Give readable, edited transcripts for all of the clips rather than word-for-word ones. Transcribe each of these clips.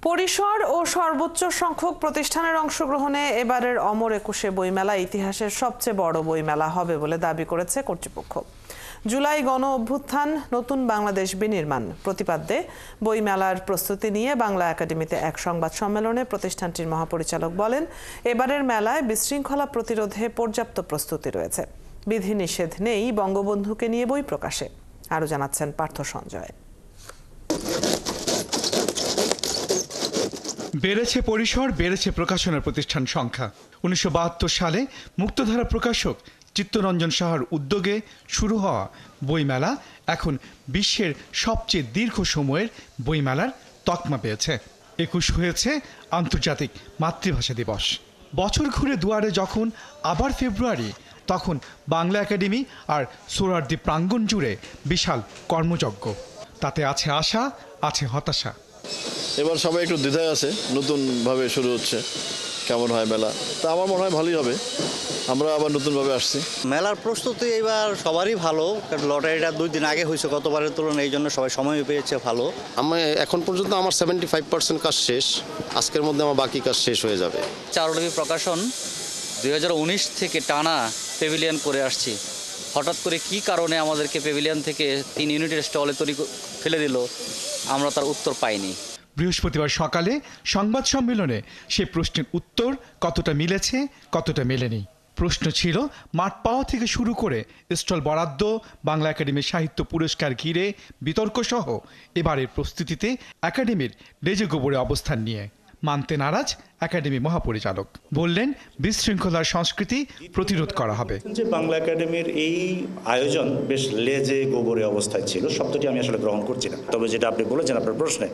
পরিসর ও সর্বোচ্চ সংখ্যক প্রতিষ্ঠানের অংশগ্রহণে এবারের অমর একুশে বইমেলা ইতিহাসের সবচেয়ে বড় বইমেলা হবে বলে দাবি করেছে কর্তৃপক্ষ। জুলাই গণ অভ্যুত্থান নতুন বাংলাদেশ বিনির্মাণ প্রতিপাদ্যে বইমেলার প্রস্তুতি নিয়ে বাংলা একাডেমিতে এক সংবাদ সম্মেলনে প্রতিষ্ঠানটির মহাপরিচালক বলেন, এবারের মেলায় বিশৃঙ্খলা প্রতিরোধে পর্যাপ্ত প্রস্তুতি রয়েছে। বিধিনিষেধ নেই বঙ্গবন্ধুকে নিয়ে বই প্রকাশে। আরও জানাচ্ছেন পার্থ সঞ্জয়। বেড়েছে পরিসর, বেড়েছে প্রকাশনার প্রতিষ্ঠান সংখ্যা। 1972 সালে মুক্তধারা প্রকাশক চিত্তরঞ্জন সাহার উদ্যোগে শুরু হওয়া বইমেলা এখন বিশ্বের সবচেয়ে দীর্ঘ সময়ের বইমেলার তকমা পেয়েছে। 21 হয়েছে আন্তর্জাতিক মাতৃভাষা দিবস। বছর ঘুরে দুয়ারে যখন আবার ফেব্রুয়ারি, তখন বাংলা একাডেমি আর সোহরাওয়ার্দী প্রাঙ্গণ জুড়ে বিশাল কর্মযজ্ঞ। তাতে আছে আশা, আছে হতাশা। এবার সবাই একটু দ্বিধায় আছে, নতুনভাবে শুরু হচ্ছে, কেমন হয় মেলা। তা আমার মনে হয় ভালোই হবে, আমরা আবার নতুনভাবে আসছি। মেলার প্রস্তুতি এবার সবারই ভালো, কারণ লটারিটা 2 দিন আগে হয়েছে গতবারের তুলনায়, এই জন্য সবাই সময় পেয়েছে ভালো। আমি এখন পর্যন্ত আমার 75% কাজ শেষ, আজকের মধ্যে আমার বাকি কাজ শেষ হয়ে যাবে। চারুলিপি প্রকাশন 2019 থেকে টানা প্যাভিলিয়ন করে আসছি। হঠাৎ করে কি কারণে আমাদেরকে প্যাভিলিয়ন থেকে 3 ইউনিটের স্টলে ফেলে দিল, আমরা তার উত্তর পাইনি। বৃহস্পতিবার সকালে সংবাদ সম্মেলনে সে প্রশ্নের উত্তর কতটা মিলেছে, কতটা মেলেনি। প্রশ্ন ছিল মাঠ পাওয়া থেকে শুরু করে স্টল বরাদ্দ, বাংলা একাডেমির সাহিত্য পুরস্কার ঘিরে বিতর্ক সহ এবারের প্রস্তুতিতে একাডেমির লেজে গোবরে অবস্থান নিয়ে। মানতে নারাজ একাডেমি মহাপরিচালক, বললেন বিশৃঙ্খলার সংস্কৃতি প্রতিরোধ করা হবে। যে বাংলা একাডেমির এই আয়োজন বেশ লেজে গোবরে অবস্থায় ছিল, শব্দটি আমি আসলে গ্রহণ করছি না। তবে যেটা আপনি বলেছেন আপনার প্রশ্নে,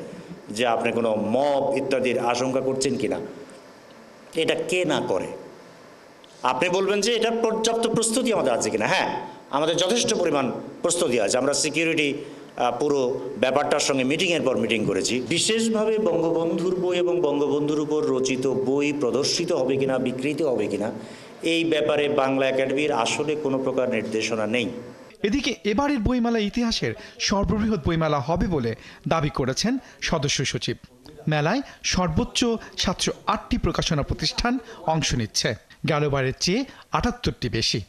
যে আপনি কোনো মব ইত্যাদির আশঙ্কা করছেন কিনা, এটা কে না করে। আপনি বলবেন যে এটা পর্যাপ্ত প্রস্তুতি আমাদের আছে কিনা। হ্যাঁ, আমাদের যথেষ্ট পরিমাণ প্রস্তুতি আছে। আমরা সিকিউরিটি পুরো ব্যাপারটার সঙ্গে মিটিংয়ের পর মিটিং করেছি। বিশেষভাবে বঙ্গবন্ধুর বই এবং বঙ্গবন্ধুর উপর রচিত বই প্রদর্শিত হবে কিনা, বিক্রিত হবে কিনা, এই ব্যাপারে বাংলা একাডেমির আসলে কোনো প্রকার নির্দেশনা নেই। এদিকে এবারের বইমেলা ইতিহাসের সর্ববৃহৎ বইমেলা হবে বলে দাবি করেছেন সদস্য সচিব। মেলায় সর্বোচ্চ 708টি প্রকাশনা প্রতিষ্ঠান অংশ নিচ্ছে, গেলবারের চেয়ে 78টি বেশি।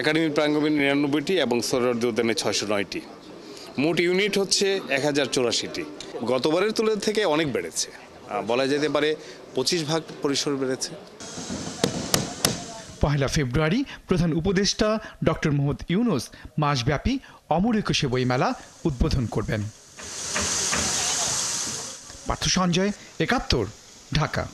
একাডেমির প্রাঙ্গণে 99টি এবং সোহরাওয়ার্দী উদ্যানে 609টি। মোট ইউনিট হচ্ছে 1084টি। গতবারের তুলনা থেকে অনেক বেড়েছে, বলা যেতে পারে 25 ভাগ পরিসর বেড়েছে। 1 ফেব্রুয়ারি প্রধান উপদেষ্টা ডক্টর মোহাম্মদ ইউনূস মাসব্যাপী অমর একুশে বইমেলা উদ্বোধন করবেন। পার্থ সঞ্জয়, 71, ঢাকা।